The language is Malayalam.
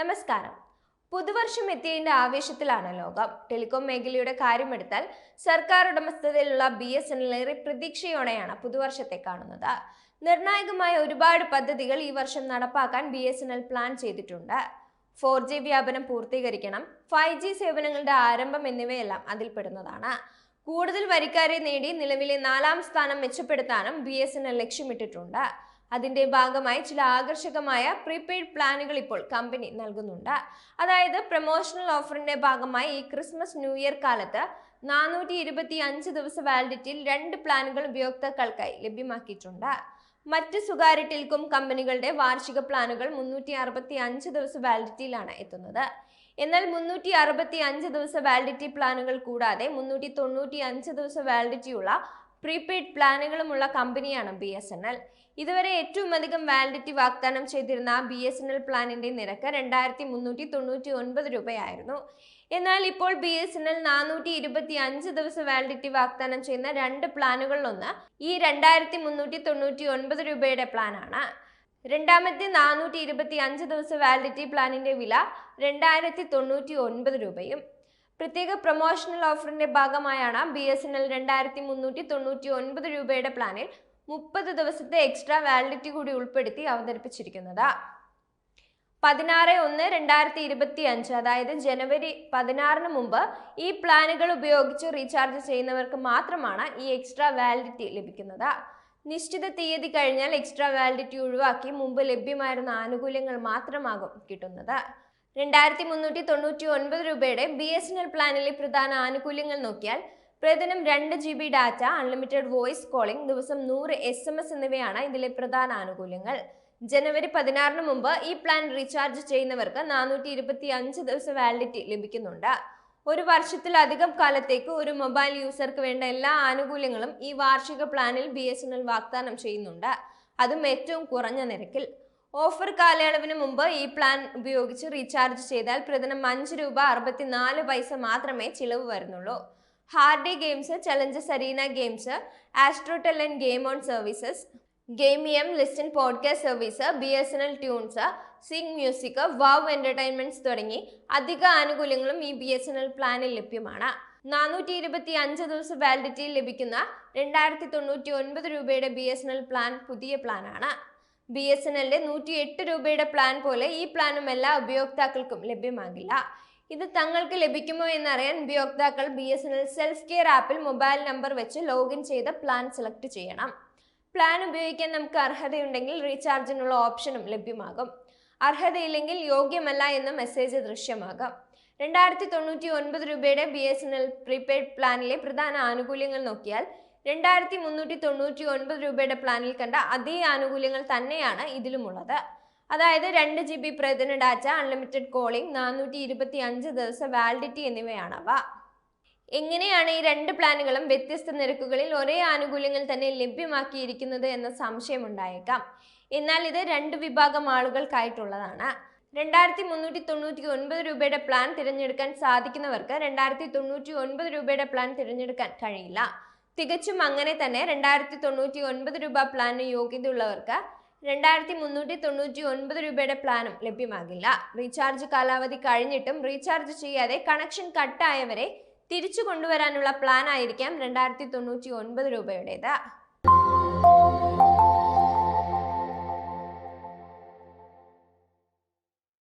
നമസ്കാരം. പുതുവർഷം എത്തിയതിന്റെ ആവേശത്തിലാണ് ലോകം. ടെലികോം മേഖലയുടെ കാര്യമെടുത്താൽ സർക്കാർ ഉടമസ്ഥതയിലുള്ള BSNL ഏറെ പ്രതീക്ഷയോടെയാണ് പുതുവർഷത്തെ കാണുന്നത്. നിർണായകമായ ഒരുപാട് പദ്ധതികൾ ഈ വർഷം നടപ്പാക്കാൻ BSNL പ്ലാൻ ചെയ്തിട്ടുണ്ട്. 4G വ്യാപനം പൂർത്തീകരിക്കണം, 5G സേവനങ്ങളുടെ ആരംഭം എന്നിവയെല്ലാം അതിൽപ്പെടുന്നതാണ്. കൂടുതൽ വരിക്കാരെ നേടി നിലവിലെ 4ാം സ്ഥാനം മെച്ചപ്പെടുത്താനും BSNL ലക്ഷ്യമിട്ടിട്ടുണ്ട്. അതിന്റെ ഭാഗമായി ചില ആകർഷകമായ പ്രീപെയ്ഡ് പ്ലാനുകൾ ഇപ്പോൾ കമ്പനി നൽകുന്നുണ്ട്. അതായത് പ്രൊമോഷണൽ ഓഫറിന്റെ ഭാഗമായി ഈ ക്രിസ്മസ് ന്യൂ ഇയർ കാലത്ത് 425 ദിവസ വാലിഡിറ്റിയിൽ 2 പ്ലാനുകൾ ഉപയോക്താക്കൾക്കായി ലഭ്യമാക്കിയിട്ടുണ്ട്. മറ്റ് സ്വകാര്യ ടെലികോം കമ്പനികളുടെ വാർഷിക പ്ലാനുകൾ 365 ദിവസ വാലിഡിറ്റിയിലാണ് എത്തുന്നത്. എന്നാൽ 365 ദിവസ വാലിഡിറ്റി പ്ലാനുകൾ കൂടാതെ 395 ദിവസ വാലിഡിറ്റിയുള്ള പ്രീപെയ്ഡ് പ്ലാനുകളുമുള്ള കമ്പനിയാണ് BSNL. ഇതുവരെ ഏറ്റവും അധികം വാലിഡിറ്റി വാഗ്ദാനം ചെയ്തിരുന്ന BSNL പ്ലാനിന്റെ നിരക്ക് 2399 രൂപയായിരുന്നു. എന്നാൽ ഇപ്പോൾ BSNL 425 ദിവസ വാലിഡിറ്റി വാഗ്ദാനം ചെയ്യുന്ന 2 പ്ലാനുകളിലൊന്ന് ഈ 2399 രൂപയുടെ പ്ലാനാണ്. രണ്ടാമത്തെ 425 ദിവസ വാലിഡിറ്റി പ്ലാനിന്റെ വില 2099 രൂപയും. പ്രത്യേക പ്രൊമോഷണൽ ഓഫറിന്റെ ഭാഗമായാണ് BSNL 2399 രൂപയുടെ പ്ലാനിൽ 30 ദിവസത്തെ എക്സ്ട്രാ വാലിഡിറ്റി കൂടി ഉൾപ്പെടുത്തി അവതരിപ്പിച്ചിരിക്കുന്നത്. 16/1/2025 അതായത് ജനുവരി 16 മുമ്പ് ഈ പ്ലാനുകൾ ഉപയോഗിച്ച് റീചാർജ് ചെയ്യുന്നവർക്ക് മാത്രമാണ് ഈ എക്സ്ട്രാ വാലിഡിറ്റി ലഭിക്കുന്നത്. നിശ്ചിത തീയതി കഴിഞ്ഞാൽ എക്സ്ട്രാ വാലിഡിറ്റി ഒഴിവാക്കി മുമ്പ് ലഭ്യമായിരുന്ന ആനുകൂല്യങ്ങൾ മാത്രമാകും കിട്ടുന്നത്. 2399 രൂപയുടെ BSNL പ്ലാനിലെ പ്രധാന ആനുകൂല്യങ്ങൾ നോക്കിയാൽ പ്രതിദിനം 2 GB data, unlimited voice calling, ദിവസം 100 SMS എന്നിവയാണ് ഇതിലെ പ്രധാന ആനുകൂല്യങ്ങൾ. ജനുവരി 16 മുമ്പ് ഈ പ്ലാൻ റീചാർജ് ചെയ്യുന്നവർക്ക് 425 ദിവസ വാലിഡിറ്റി ലഭിക്കുന്നുണ്ട്. ഒരു വർഷത്തിലധികം കാലത്തേക്ക് ഒരു മൊബൈൽ യൂസർക്ക് വേണ്ട എല്ലാ ആനുകൂല്യങ്ങളും ഈ വാർഷിക പ്ലാനിൽ BSNL വാഗ്ദാനം ചെയ്യുന്നുണ്ട്, അതും ഏറ്റവും കുറഞ്ഞ നിരക്കിൽ. ഓഫർ കാലയളവിന് മുമ്പ് ഈ പ്ലാൻ ഉപയോഗിച്ച് റീചാർജ് ചെയ്താൽ പ്രതിദിനം 5 രൂപ 64 പൈസ മാത്രമേ ചിലവ് വരുന്നുള്ളൂ. Hardy games, challenges arena games, astrotell game on services, gameium, listen podcast service, BSNL tunes, sing music, wow entertainments തുടങ്ങി അധിക ആനുകൂല്യങ്ങളും ഈ BSNL പ്ലാനിൽ ലഭ്യമാണ്. 425 ദിവസ വാലിഡിറ്റിയിൽ ലഭിക്കുന്ന 2099 രൂപയുടെ BSNL പ്ലാൻ പുതിയ പ്ലാനാണ്. BSNLന്റെ 108 രൂപയുടെ പ്ലാൻ പോലെ ഈ പ്ലാനും എല്ലാ ഉപയോക്താക്കൾക്കും ലഭ്യമാകില്ല. ഇത് തങ്ങൾക്ക് ലഭിക്കുമോ എന്നറിയാൻ ഉപയോക്താക്കൾ BSNL സെൽഫ് കെയർ ആപ്പിൽ മൊബൈൽ നമ്പർ വെച്ച് ലോഗിൻ ചെയ്ത് പ്ലാൻ സെലക്ട് ചെയ്യണം. പ്ലാൻ ഉപയോഗിക്കാൻ നമുക്ക് അർഹതയുണ്ടെങ്കിൽ റീചാർജിനുള്ള ഓപ്ഷനും ലഭ്യമാകും. അർഹതയില്ലെങ്കിൽ യോഗ്യമല്ല എന്ന മെസ്സേജ് ദൃശ്യമാകും. 2099 രൂപയുടെ BSNL പ്രീപെയ്ഡ് പ്ലാനിലെ പ്രധാന ആനുകൂല്യങ്ങൾ നോക്കിയാൽ 2399 രൂപയുടെ പ്ലാനിൽ കണ്ട അതേ ആനുകൂല്യങ്ങൾ തന്നെയാണ് ഇതിലുമുള്ളത്. അതായത് 2 GB പ്രതിദിന ഡാറ്റ, അൺലിമിറ്റഡ് കോളിംഗ്, 425 ദിവസ വാലിഡിറ്റി എന്നിവയാണവ. എങ്ങനെയാണ് ഈ 2 പ്ലാനുകളും വ്യത്യസ്ത നിരക്കുകളിൽ ഒരേ ആനുകൂല്യങ്ങൾ തന്നെ ലഭ്യമാക്കിയിരിക്കുന്നത് എന്ന സംശയം ഉണ്ടായേക്കാം. എന്നാൽ ഇത് 2 വിഭാഗം ആളുകൾക്കായിട്ടുള്ളതാണ്. 2399 രൂപയുടെ പ്ലാൻ തിരഞ്ഞെടുക്കാൻ സാധിക്കുന്നവർക്ക് 2099 രൂപയുടെ പ്ലാൻ തിരഞ്ഞെടുക്കാൻ കഴിയില്ല. തികച്ചും അങ്ങനെ തന്നെ 2099 രൂപ പ്ലാനിന് യോഗ്യതയുള്ളവർക്ക് 2399 രൂപയുടെ പ്ലാനും ലഭ്യമാകില്ല. റീചാർജ് കാലാവധി കഴിഞ്ഞിട്ടും റീചാർജ് ചെയ്യാതെ കണക്ഷൻ കട്ടായവരെ തിരിച്ചു കൊണ്ടുവരാനുള്ള പ്ലാൻ ആയിരിക്കാം 2099 രൂപയുടേത്.